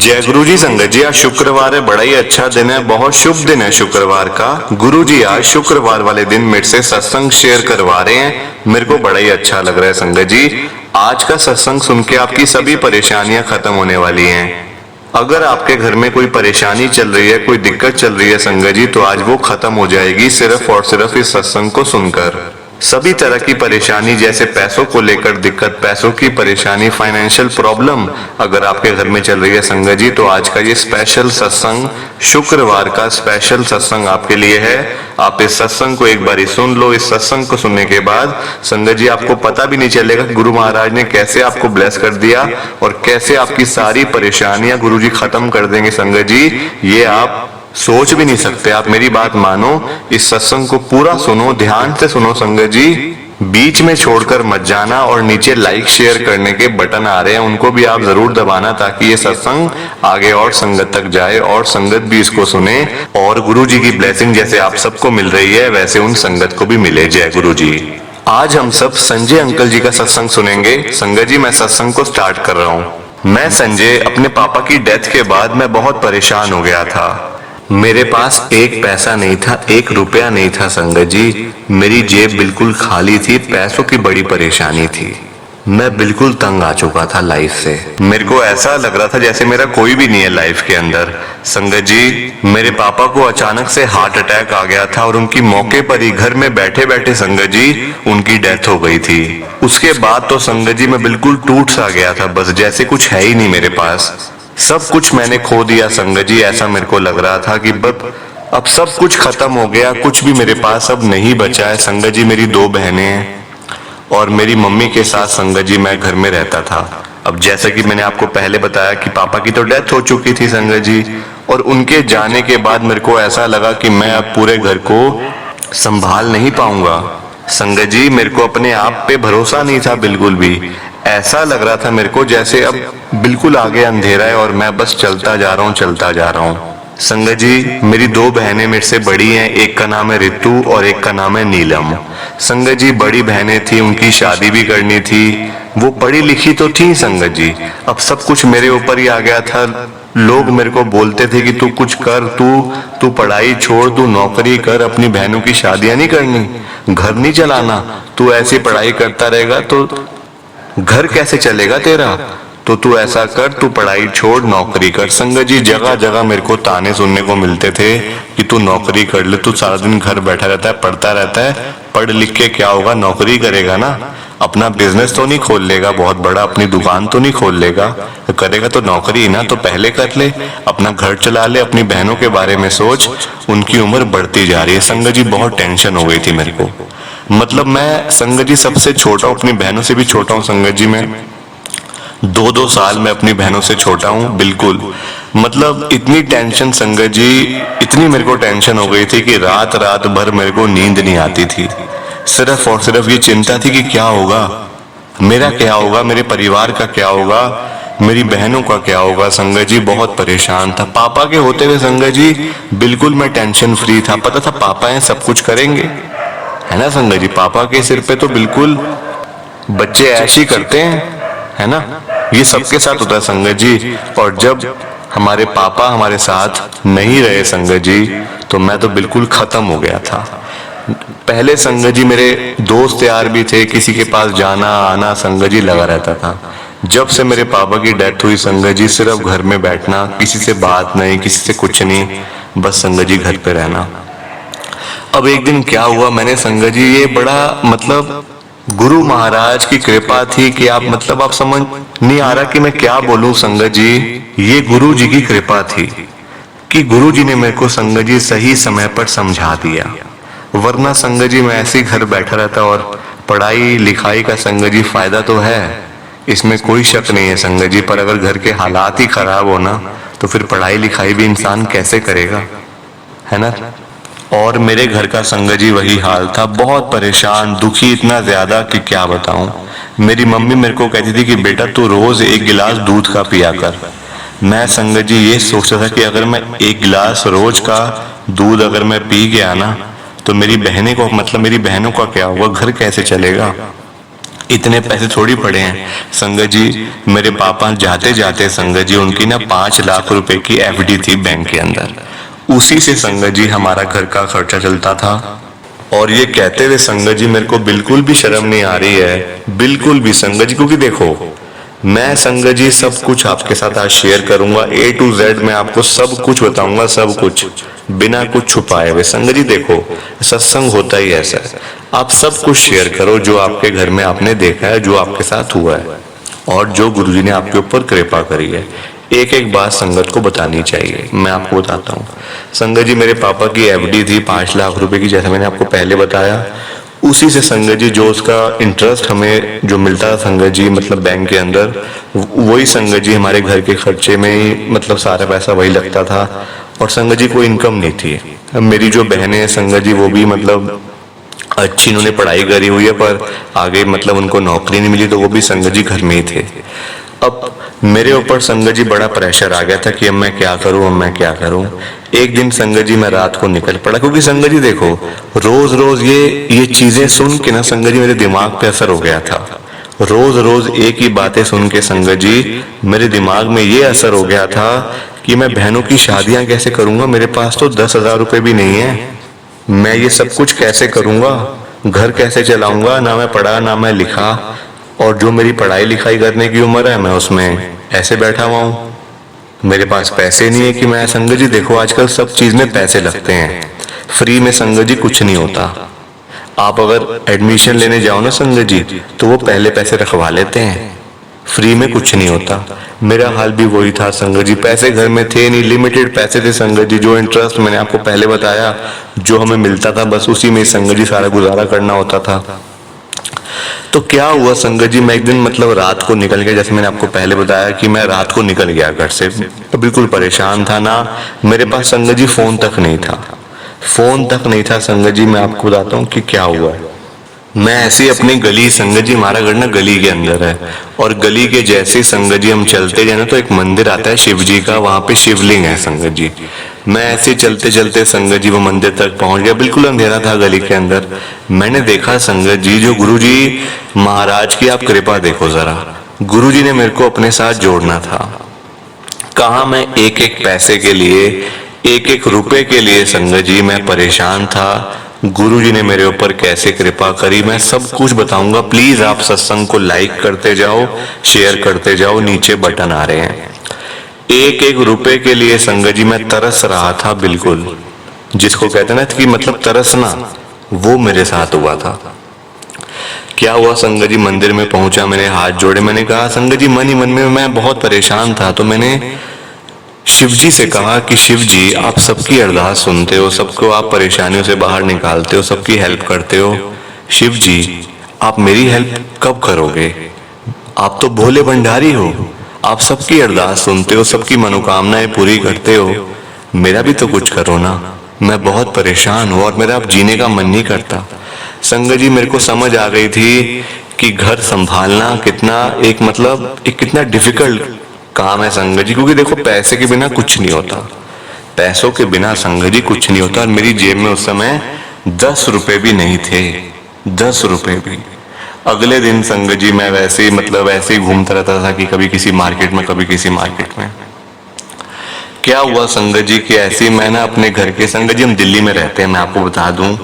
जय गुरु जी। संगत जी, आज शुक्रवार है, बड़ा ही अच्छा दिन है, बहुत शुभ दिन है शुक्रवार का। गुरु जी आज शुक्रवार वाले दिन मेरे से सत्संग शेयर करवा रहे हैं, मेरे को बड़ा ही अच्छा लग रहा है। संगत जी, आज का सत्संग सुन के आपकी सभी परेशानियां खत्म होने वाली हैं। अगर आपके घर में कोई परेशानी चल रही है, कोई दिक्कत चल रही है संगत जी, तो आज वो खत्म हो जाएगी सिर्फ और सिर्फ इस सत्संग को सुनकर। सभी तरह की परेशानी, जैसे पैसों को लेकर दिक्कत, पैसों की परेशानी, फाइनेंशियल प्रॉब्लम अगर आपके घर में चल रही है संगत जी, तो आज का ये स्पेशल सत्संग, शुक्रवार का स्पेशल सत्संग आपके लिए है। आप इस सत्संग को एक बारी सुन लो। इस सत्संग को सुनने के बाद संगत जी आपको पता भी नहीं चलेगा कि गुरु महाराज ने कैसे आपको ब्लेस कर दिया और कैसे आपकी सारी परेशानियां गुरु जी खत्म कर देंगे। संगत जी, ये आप सोच भी नहीं सकते। आप मेरी बात मानो, इस सत्संग को पूरा सुनो, ध्यान से सुनो संगत जी, बीच में छोड़कर मत जाना। और नीचे लाइक शेयर करने के बटन आ रहे हैं, उनको भी आप जरूर दबाना, ताकि ये सत्संग आगे और संगत तक जाए और संगत भी इसको सुने और गुरु जी की ब्लेसिंग जैसे आप सबको मिल रही है वैसे उन संगत को भी मिले। जय गुरु जी। आज हम सब संजय अंकल जी का सत्संग सुनेंगे। संगत जी, मैं सत्संग को स्टार्ट कर रहा हूँ। मैं संजय, अपने पापा की डेथ के बाद मैं बहुत परेशान हो गया था। मेरे पास एक पैसा नहीं था, एक रुपया नहीं था संगत जी। मेरी जेब बिल्कुल खाली थी, पैसों की बड़ी परेशानी थी। मैं बिल्कुल तंग आ चुका था लाइफ से। मेरे को ऐसा लग रहा था जैसे मेरा कोई भी नहीं है लाइफ के अंदर। संगत जी, मेरे पापा को अचानक से हार्ट अटैक आ गया था और उनकी मौके पर ही घर में बैठे बैठे संगत जी उनकी डेथ हो गई थी। उसके बाद तो संगत जी मैं बिल्कुल टूट सा गया था, बस जैसे कुछ है ही नहीं मेरे पास। सब कुछ मैंने खो दिया संगत जी। ऐसा मेरे को लग रहा था कि अब सब कुछ खत्म हो गया, कुछ भी मेरे पास अब नहीं बचा है। संगत जी, मेरी 2 बहनें हैं और मेरी मम्मी के साथ संगत जी मैं घर में रहता था। अब जैसे कि मैंने आपको पहले बताया कि पापा की तो डेथ हो चुकी थी संगत जी, और उनके जाने के बाद मेरे को ऐसा लगा कि मैं अब पूरे घर को संभाल नहीं पाऊंगा। संगत जी, मेरे को अपने आप पे भरोसा नहीं था बिल्कुल भी। ऐसा लग रहा था मेरे को जैसे अब बिल्कुल आगे अंधेरा है और मैं बस चलता जा रहा हूँ, चलता जा रहा हूँ। संगत जी, मेरी 2 बहनें मेरे से बड़ी हैं, एक का नाम है रितु और एक का नाम है नीलम। संगत जी, बड़ी बहनें थी, उनकी शादी भी करनी थी, वो पढ़ी लिखी तो थी संगत जी। अब सब कुछ मेरे ऊपर ही आ गया था। लोग मेरे को बोलते थे कि तू कुछ कर, तू पढ़ाई छोड़, तू नौकरी कर, अपनी बहनों की शादियां नहीं करनी, घर नहीं चलाना, तू ऐसी पढ़ाई करता रहेगा तो घर कैसे चलेगा तेरा, तो तू ऐसा कर, तू पढ़ाई छोड़, नौकरी कर। संगत जी, जगह जगह मेरे को ताने सुनने को मिलते थे कि तू नौकरी कर ले, तू सारा दिन घर बैठा रहता है, पढ़ता रहता है, पढ़ लिख के क्या होगा, नौकरी करेगा ना, अपना बिजनेस तो नहीं खोल लेगा बहुत बड़ा, अपनी दुकान तो नहीं खोल लेगा, तो करेगा तो नौकरी ना, तो पहले कर ले, अपना घर चला ले, अपनी बहनों के बारे में सोच। उनकी उम्र बढ़ती जा रही है संगत जी, बहुत टेंशन हो गई थी मेरे को। मतलब मैं संगत जी सबसे छोटा हूँ, अपनी बहनों से भी छोटा हूँ संगत जी। मैं 2-2 साल में अपनी बहनों से छोटा हूँ बिल्कुल। मतलब इतनी टेंशन संगत जी, इतनी मेरे को टेंशन हो गई थी कि रात रात भर मेरे को नींद नहीं आती थी। सिर्फ और सिर्फ ये चिंता थी कि क्या होगा, मेरा क्या होगा, मेरे परिवार का क्या होगा, मेरी बहनों का क्या होगा। संगत जी बहुत परेशान था। पापा के होते हुए संगत जी बिल्कुल मैं टेंशन फ्री था। पता था पापा हैं, सब कुछ करेंगे, है ना संगत जी। पापा के सिर पे तो बिल्कुल बच्चे ऐश ही करते हैं, है ना, ये सबके साथ होता है संगत जी। और जब हमारे पापा हमारे साथ नहीं रहे संगत जी, तो मैं तो बिल्कुल खत्म हो गया था। पहले संगत जी मेरे दोस्त यार भी थे, किसी के पास जाना आना संगत जी लगा रहता था। जब से मेरे पापा की डेथ हुई संगत जी, सिर्फ घर में बैठना, किसी से बात नहीं, किसी से कुछ नहीं, बस संगत जी घर पे रहना। अब एक दिन क्या हुआ, मैंने संगत जी, ये बड़ा मतलब गुरु महाराज की कृपा थी कि आप मतलब आप समझ नहीं आ रहा कि मैं क्या बोलूं संगत जी। ये गुरु जी की कृपा थी कि गुरु जी ने मेरे को संगत जी सही समय पर समझा दिया। वरना संगत जी मैं ऐसे ही घर बैठा रहता। और पढ़ाई लिखाई का संगत जी फायदा तो है, इसमें कोई शक नहीं है संगत जी, पर अगर घर के हालात ही खराब हो ना, तो फिर पढ़ाई लिखाई भी इंसान कैसे करेगा, है ना। और मेरे घर का संगत जी वही हाल था, बहुत परेशान, दुखी इतना ज्यादा कि क्या बताऊं। मेरी मम्मी मेरे को कहती थी कि बेटा तू रोज 1 गिलास दूध का पिया कर। मैं संगत जी ये सोचता था कि अगर मैं 1 गिलास रोज का दूध अगर मैं पी गया ना, तो मेरी बहनें को मतलब मेरी बहनों का क्या होगा, घर कैसे चलेगा। इतने पैसे थोड़ी पड़े हैं संगत जी। मेरे पापा जाते जाते संगत जी उनकी ना 5 लाख रुपए की एफडी थी बैंक के अंदर, उसी से संगत जी हमारा घर का खर्चा चलता था। और ये कहते हुए संगत जी मेरे को बिल्कुल भी शर्म नहीं आ रही है, बिल्कुल भी संगत जी, क्योंकि देखो मैं संगत जी सब कुछ आपके साथ आज शेयर करूंगा, A to Z मैं आपको सब कुछ बताऊंगा, सब कुछ बिना कुछ छुपाए हुए। संगत जी देखो सत्संग होता ही ऐसा है, आप सब कुछ शेयर करो जो आपके घर में आपने देखा है, जो आपके साथ हुआ है और जो गुरुजी ने आपके ऊपर कृपा करी है। एक एक बात संगत को बतानी चाहिए। मैं आपको बताता हूँ संगत जी, मेरे पापा की एफडी थी 5 लाख रुपए की, जैसा मैंने आपको पहले बताया। उसी से संगत जी जो उसका इंटरेस्ट हमें जो मिलता था संगत जी, मतलब बैंक के अंदर, वही संगत जी हमारे घर के खर्चे में ही मतलब सारा पैसा वही लगता था। और संगत जी कोई इनकम नहीं थी। मेरी जो बहनें हैं संगत जी वो भी मतलब अच्छी उन्होंने पढ़ाई करी हुई है, पर आगे मतलब उनको नौकरी नहीं मिली, तो वो भी संगत जी घर में ही थे। अब मेरे ऊपर संगत जी बड़ा प्रेशर आ गया था कि अब मैं क्या करूं, अब मैं क्या करूं। एक दिन संगत जी मैं रात को निकल पड़ा, क्योंकि संगत जी देखो रोज रोज ये चीजें सुन के ना संगत जी मेरे दिमाग पे असर हो गया था। रोज रोज एक ही बातें सुन के संगत जी मेरे दिमाग में ये असर हो गया था कि मैं बहनों की शादियां कैसे करूंगा, मेरे पास तो 10,000 रुपए भी नहीं है, मैं ये सब कुछ कैसे करूंगा, घर कैसे चलाऊंगा, ना मैं पढ़ा ना मैं लिखा, और जो मेरी पढ़ाई लिखाई करने की उम्र है मैं उसमें ऐसे बैठा हुआ हूँ, मेरे पास पैसे नहीं है कि मैं। संगत जी देखो आजकल सब चीज में पैसे लगते हैं, फ्री में संगत जी कुछ नहीं होता। आप अगर एडमिशन लेने जाओ ना संगत जी तो वो पहले पैसे रखवा लेते हैं, फ्री में कुछ नहीं होता। मेरा हाल भी वही था संगत जी, पैसे घर में थे नहीं, लिमिटेड पैसे थे संगत जी। जो इंटरेस्ट मैंने आपको पहले बताया जो हमें मिलता था बस उसी में संगत जी सारा गुजारा करना होता था। तो क्या हुआ संगत जी, मैं एक दिन मतलब रात को निकल गया, जैसे मैंने आपको पहले बताया कि मैं रात को निकल गया घर से, तो बिल्कुल परेशान था ना, मेरे पास संगत जी फोन तक नहीं था, फोन तक नहीं था संगत जी। मैं आपको बताता हूँ कि क्या हुआ है। मैं ऐसे ही अपनी गली, संगत जी हमारा घर ना गली के अंदर है, और गली के जैसे संगत जी हम चलते जाए ना तो एक मंदिर आता है शिव जी का, वहां पे शिवलिंग है संगत जी। मैं ऐसे चलते चलते संगत जी वो मंदिर तक पहुंच गया, बिल्कुल अंधेरा था गली के अंदर। मैंने देखा संगत जी जो गुरु जी महाराज की आप कृपा देखो जरा, गुरु जी ने मेरे को अपने साथ जोड़ना था। कहा मैं एक एक पैसे के लिए, एक एक रुपए के लिए संगत जी मैं परेशान था, गुरु जी ने मेरे ऊपर कैसे कृपा करी मैं सब कुछ बताऊंगा। प्लीज आप सत्संग को लाइक करते जाओ, शेयर करते जाओ, नीचे बटन आ रहे हैं। एक एक रुपए के लिए संगत जी मैं तरस रहा था, बिल्कुल जिसको कहते ना कि मतलब तरसना, वो मेरे साथ हुआ था। क्या हुआ संगत जी, मंदिर में पहुंचा, मैंने हाथ जोड़े, मैंने कहा संगत जी मन ही मन में मैं बहुत परेशान था, तो मैंने शिव जी से कहा कि शिव जी आप सबकी अरदास सुनते हो, सबको आप परेशानियों से बाहर निकालते हो, सबकी हेल्प करते हो, शिव जी आप मेरी हेल्प कब करोगे, आप तो भोले भंडारी हो, आप सबकी अरदास सुनते हो, सबकी मनोकामनाएं पूरी करते हो, मेरा भी तो कुछ करो ना, मैं बहुत परेशान हूं और मेरा अब जीने का मन नहीं करता। संगत जी मेरे को समझ आ गई थी कि घर संभालना कितना एक मतलब एक कितना डिफिकल्ट काम है संगत जी, क्योंकि देखो पैसे के बिना कुछ नहीं होता, पैसों के बिना संगत जी कुछ नहीं होता। और मेरी जेब में उस समय 10 रुपए भी नहीं थे, 10 रुपए भी। अगले दिन संगत जी मैं वैसे ही मतलब ऐसे ही घूमता रहता था कि कभी किसी मार्केट में कभी किसी मार्केट में। क्या हुआ संगत जी कि ऐसे ही मैं ना अपने घर के, संगत जी हम दिल्ली में रहते हैं मैं आपको बता दूं,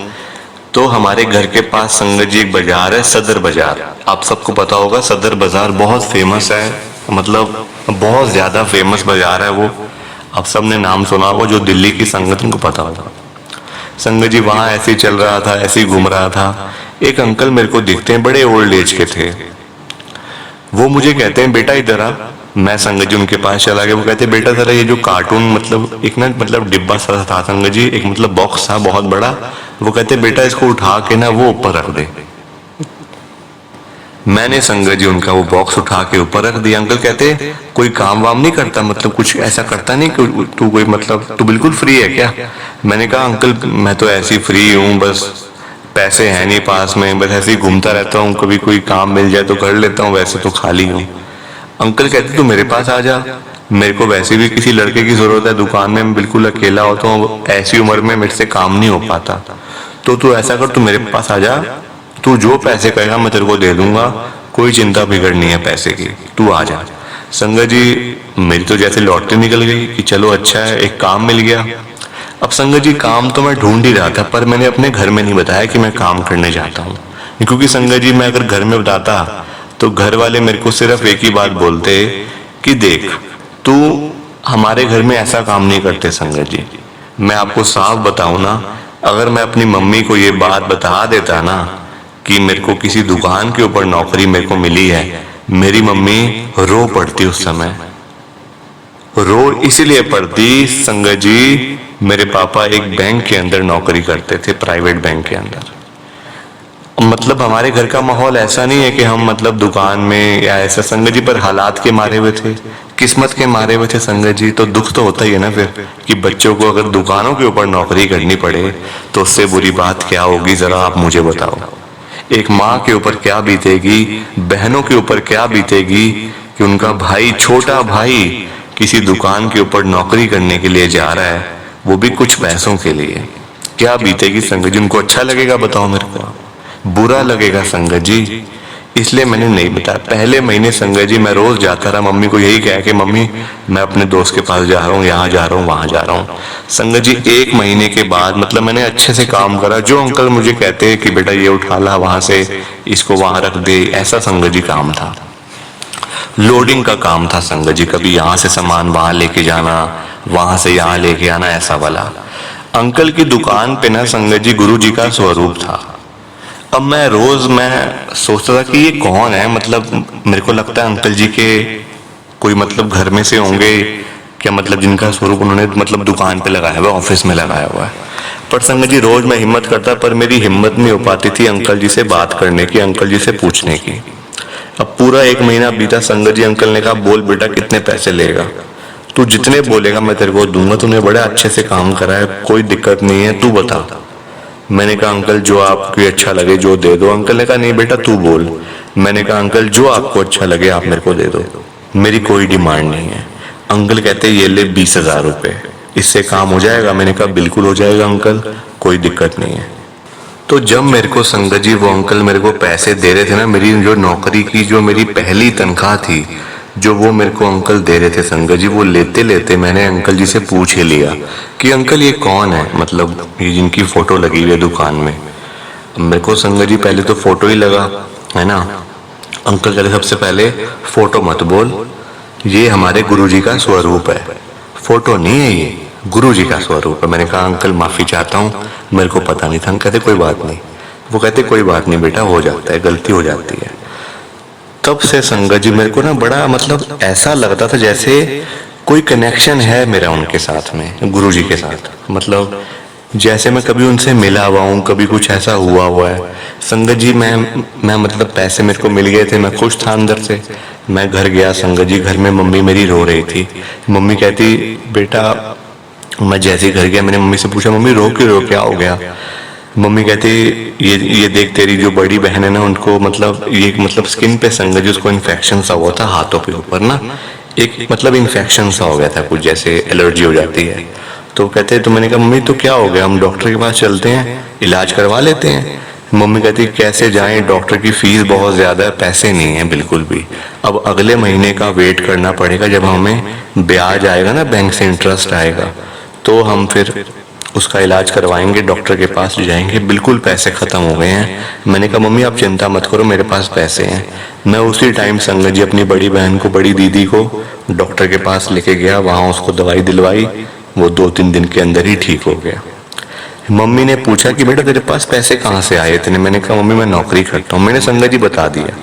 तो हमारे घर के पास संगत जी एक बाजार है सदर बाजार, आप सबको पता होगा सदर बाजार बहुत फेमस है, मतलब बहुत ज्यादा फेमस बाजार है वो, आप सबने नाम सुना होगा, जो दिल्ली की संगत उनको पता होगा। संगत जी वहां ऐसे ही चल रहा था, ऐसे ही घूम रहा था, एक अंकल मेरे को दिखते हैं, बड़े ओल्ड एज के थे, वो मुझे कहते हैं बेटा इधर आ। मैं संगत जी उनके पास चला गया, वो कहते बेटा जरा ये जो कार्टून मतलब एक ना मतलब डिब्बा सा था संगत जी, एक मतलब बॉक्स था बहुत बड़ा, वो कहते बेटा इसको उठा के ना वो ऊपर रख दे। मैंने संगत जी उनका वो बॉक्स उठा के ऊपर रख दिया। अंकल कहते कोई काम वाम नहीं करता, मतलब कुछ ऐसा करता नहीं कि तू कोई मतलब तू बिल्कुल फ्री है क्या। मैंने कहा अंकल मैं तो ऐसी फ्री हूँ, बस पैसे हैं नहीं पास में, बस ऐसे ही घूमता रहता हूँ, कभी कोई काम मिल जाए तो कर लेता हूँ, वैसे तो खाली हूँ। अंकल कहते तू मेरे पास आ जा, मेरे को वैसे भी किसी लड़के की जरूरत है, दुकान में मैं बिल्कुल अकेला होता हूँ, ऐसी उम्र में मेरे से काम नहीं हो पाता, तो तू ऐसा कर तू मेरे पास आ जा, तू जो पैसे कहेगा मैं तेरे को दे दूंगा, कोई चिंता फिक्र नहीं है पैसे की, तू आ जा। संगत जी मेरी तो जैसे लॉटरी निकल गई कि चलो अच्छा है, एक काम मिल गया। अब संगत जी काम तो मैं ढूंढ ही रहा था, पर मैंने अपने घर में नहीं बताया कि मैं काम करने जाता हूँ, क्योंकि संगत जी मैं अगर घर में बताता तो घर वाले मेरे को सिर्फ एक ही बात बोलते कि देख तू हमारे घर में ऐसा काम नहीं करते। संगत जी मैं आपको साफ बताऊं ना, अगर मैं अपनी मम्मी को ये बात बता देता ना कि मेरे को किसी दुकान के ऊपर नौकरी मेरे को मिली है, मेरी मम्मी रो पड़ती उस समय। रो इसलिए पड़ती संगत जी, मेरे पापा एक बैंक के अंदर नौकरी करते थे, प्राइवेट बैंक के अंदर। मतलब हमारे घर का माहौल ऐसा नहीं है कि हम मतलब दुकान में या ऐसा संगत जी, पर हालात के मारे हुए थे, किस्मत के मारे हुए थे संगत जी। तो दुख तो होता ही है ना फिर कि बच्चों को अगर दुकानों के ऊपर नौकरी करनी पड़े तो उससे बुरी बात क्या होगी, जरा आप मुझे बताओ। एक माँ के ऊपर क्या बीतेगी, बहनों के ऊपर क्या बीतेगी कि उनका भाई, छोटा भाई किसी दुकान के ऊपर नौकरी करने के लिए जा रहा है, वो भी कुछ पैसों के लिए। क्या बीतेगी संगत जी, उनको अच्छा लगेगा बताओ मेरे को, बुरा लगेगा संगत जी। इसलिए मैंने नहीं बताया। पहले महीने संगत जी मैं रोज जाता रहा, मम्मी को यही कह के मम्मी मैं अपने दोस्त के पास जा रहा हूँ, यहाँ जा रहा हूँ, वहां जा रहा हूँ। संगत जी एक महीने के बाद मतलब मैंने अच्छे से काम करा, जो अंकल मुझे कहते हैं कि बेटा ये उठा ला वहां से, इसको वहां रख दे, ऐसा संगत जी काम था। लोडिंग का काम था संगत जी, कभी यहाँ से सामान वहां लेके जाना, वहां से यहाँ लेके आना, ऐसा वाला। अंकल की दुकान पे ना संगत जी गुरु जी का स्वरूप था। अब मैं रोज मैं सोचता था कि ये कौन है, मतलब मेरे को लगता है अंकल जी के कोई मतलब घर में से होंगे क्या, मतलब जिनका स्वरूप उन्होंने मतलब दुकान पे लगाया हुआ, ऑफिस में लगाया हुआ है। पर संगत जी रोज मैं हिम्मत करता, पर मेरी हिम्मत नहीं हो पाती थी अंकल जी से बात करने की, अंकल जी से पूछने की। अब पूरा एक महीना बीता संगत जी, अंकल ने कहा बोल बेटा कितने पैसे लेगा, तू जितने बोलेगा मैं तेरे को दूंगा, तूने बड़े अच्छे से काम करा है, कोई दिक्कत नहीं है, तू बता। मैंने कहा अंकल जो आपको अच्छा लगे जो दे दो। अंकल ने कहा नहीं बेटा तू बोल। मैंने कहा अंकल जो आपको अच्छा लगे आप मेरे को दे दो, मेरी कोई डिमांड नहीं है। अंकल कहते ये ले 20,000 रुपए, इससे काम हो जाएगा। मैंने कहा बिल्कुल हो जाएगा अंकल, कोई दिक्कत नहीं है। तो जब मेरे को संगत जी वो अंकल मेरे को पैसे दे रहे थे ना, मेरी जो नौकरी की जो मेरी पहली तनख्वाह थी, जो वो मेरे को अंकल दे रहे थे संगत जी, वो लेते लेते मैंने अंकल जी से पूछ ही लिया कि अंकल ये कौन है, मतलब ये जिनकी फोटो लगी हुई है दुकान में। मेरे को संगत जी पहले तो फोटो ही लगा है ना। अंकल कहते सबसे पहले फोटो मत बोल, ये हमारे गुरुजी का स्वरूप है, फोटो नहीं है ये, गुरुजी का स्वरूप है। मैंने कहा अंकल माफी चाहता हूँ, मेरे को पता नहीं था। कहते कोई बात नहीं, वो कहते कोई बात नहीं बेटा, हो जाता है, गलती हो जाती है। तब से संगत जी मेरे को ना बड़ा मतलब ऐसा लगता था जैसे कोई कनेक्शन है मेरा उनके साथ में, गुरुजी के साथ। मतलब जैसे मैं कभी उनसे मिला हुआ हूँ, कभी कुछ ऐसा हुआ है। संगत जी मैं मतलब पैसे मेरे को मिल गए थे, मैं खुश था अंदर से। मैं घर गया संगत जी, घर में मम्मी मेरी रो रही थी। मम्मी कहती बेटा, मैं जैसे ही घर गया मैंने मम्मी से पूछा मम्मी रो क्यों, रो क्या हो गया। मम्मी कहती ये देख तेरी जो बड़ी बहन है ना, उनको मतलब ये मतलब स्किन पे संगत जी उसको इन्फेक्शन सा हुआ था हाथों के ऊपर ना, एक मतलब इन्फेक्शन सा हो गया था कुछ, जैसे एलर्जी हो जाती है। तो कहते तो मैंने कहा मम्मी तो क्या हो गया, हम डॉक्टर के पास चलते हैं, इलाज करवा लेते हैं। मम्मी कहती कैसे जाएं, डॉक्टर की फीस बहुत ज्यादा है, पैसे नहीं है बिल्कुल भी। अब अगले महीने का वेट करना पड़ेगा, जब हमें ब्याज आएगा ना, बैंक से इंटरेस्ट आएगा, तो हम फिर उसका इलाज करवाएंगे, डॉक्टर के पास जाएंगे, बिल्कुल पैसे खत्म हो गए हैं। मैंने कहा मम्मी आप चिंता मत करो, मेरे पास पैसे हैं। मैं उसी टाइम संगत जी अपनी बड़ी बहन को, बड़ी दीदी को डॉक्टर के पास लेके गया, वहां उसको दवाई दिलवाई, वो 2-3 दिन के अंदर ही ठीक हो गया। मम्मी ने पूछा कि बेटा तेरे पास पैसे कहाँ से आए इतने। मैंने कहा मम्मी मैं नौकरी करता हूँ। मैंने संगत जी बता दिया,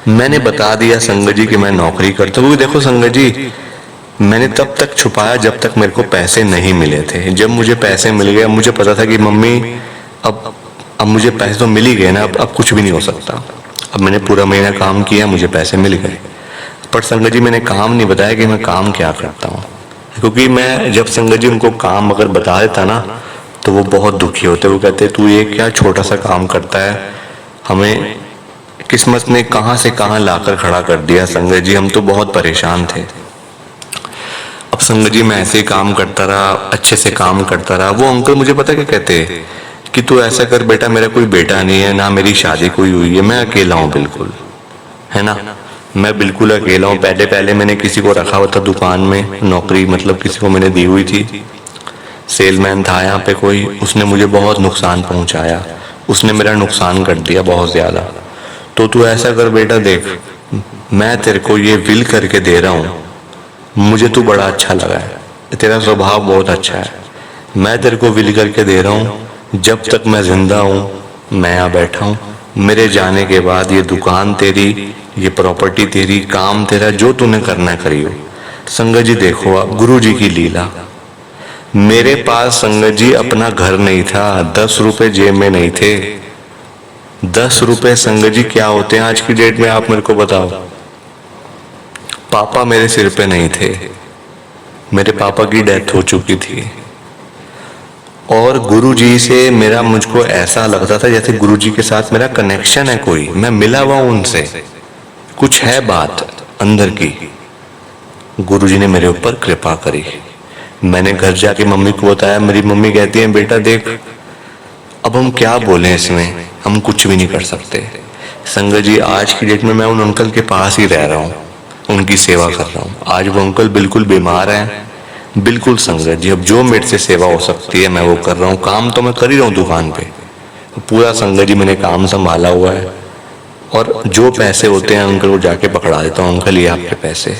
मैंने बता दिया संगत जी कि मैं नौकरी करता हूँ। देखो संगत जी मैंने तब तक छुपाया जब तक मेरे को पैसे नहीं मिले थे। जब मुझे पैसे मिल गए, मुझे पता था कि मम्मी अब मुझे पैसे तो मिल ही गए ना, अब कुछ भी नहीं हो सकता। अब मैंने पूरा महीना काम किया, मुझे पैसे मिल गए। पर संगत जी मैंने काम नहीं बताया कि मैं काम क्या करता हूँ, क्योंकि मैं जब संगत जी उनको काम अगर बता देता ना तो वो बहुत दुखी होते। वो कहते तू ये क्या छोटा सा काम करता है, हमें किस्मत ने कहाँ से कहाँ लाकर खड़ा कर दिया। संगत जी हम तो बहुत परेशान थे। अब संगत जी मैं ऐसे ही काम करता रहा, अच्छे से काम करता रहा। वो अंकल मुझे पता क्या कहते कि तू ऐसा कर बेटा, मेरा कोई बेटा नहीं है, ना मेरी शादी कोई हुई है, मैं अकेला हूँ बिल्कुल, है ना, मैं बिल्कुल अकेला हूँ। पहले पहले मैंने किसी को रखा हुआ था दुकान में, नौकरी मतलब किसी को मैंने दी हुई थी, सेलमैन था यहाँ पे कोई, उसने मुझे बहुत नुकसान पहुंचाया, उसने मेरा नुकसान कर दिया बहुत ज़्यादा। तो तू ऐसा कर बेटा, देख मैं तेरे को ये विल करके दे रहा हूँ, मुझे तू बड़ा अच्छा लगा है, तेरा स्वभाव बहुत अच्छा है, मैं तेरे को विल करके दे रहा हूँ, जब तक मैं जिंदा हूँ मैं यहाँ बैठा हूँ, मेरे जाने के बाद ये दुकान तेरी, ये प्रॉपर्टी तेरी, काम तेरा, जो तूने करना है करियो। संगत जी देखो आप, गुरु जी की लीला। मेरे पास संगत जी अपना घर नहीं था, 10 रुपए जेब में नहीं थे। 10 रुपए संगत जी क्या होते हैं आज की डेट में, आप मेरे को बताओ। पापा मेरे सिर पे नहीं थे, मेरे पापा की डेथ हो चुकी थी, और गुरुजी से मेरा, मुझको ऐसा लगता था जैसे गुरुजी के साथ मेरा कनेक्शन है, कोई मैं मिला हुआ हूं उनसे, कुछ है बात अंदर की। गुरुजी ने मेरे ऊपर कृपा करी। मैंने घर जाके मम्मी को बताया, मेरी मम्मी कहती है बेटा देख अब हम क्या बोलें इसमें, हम कुछ भी नहीं कर सकते। संगत जी आज की डेट में मैं उन अंकल के पास ही रह रहा हूँ, उनकी सेवा कर रहा हूँ। आज वो अंकल बिल्कुल बीमार हैं, बिल्कुल संगत जी, अब जो मेरे से सेवा हो सकती है मैं वो कर रहा हूँ। काम तो मैं कर ही रहा हूँ दुकान पे, पूरा संगत जी मैंने काम संभाला हुआ है, और जो पैसे होते हैं अंकल वो जाके पकड़ा देता हूँ, अंकल ये आपके पैसे।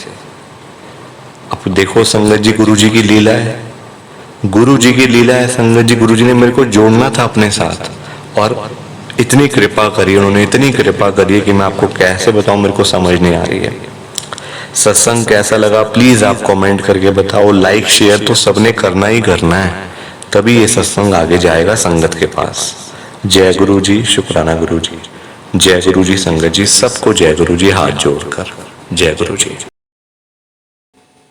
अब देखो संगत जी, गुरु जी की लीला है, गुरु जी की लीला है संगत जी। गुरु जी ने मेरे को जोड़ना था अपने साथ, और इतनी कृपा करी उन्होंने, इतनी कृपा करी है कि मैं आपको कैसे बताऊं, मेरे को समझ नहीं आ रही है। सत्संग कैसा लगा प्लीज आप कमेंट करके बताओ, लाइक शेयर तो सबने करना ही करना है, तभी ये सत्संग आगे जाएगा संगत के पास। जय गुरु जी, शुक्राना गुरु जी, जय गुरु जी संगत जी, सबको जय गुरु जी, हाथ जोड़कर जय गुरु जी।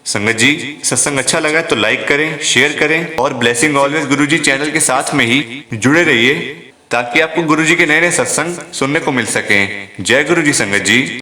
संगत जी सत्संग अच्छा लगा तो लाइक करें, शेयर करें, और ब्लेसिंग ऑलवेज गुरुजी चैनल के साथ में ही जुड़े रहिए, ताकि आपको गुरुजी के नए नए सत्संग सुनने को मिल सकें। जय गुरु जी संगत जी।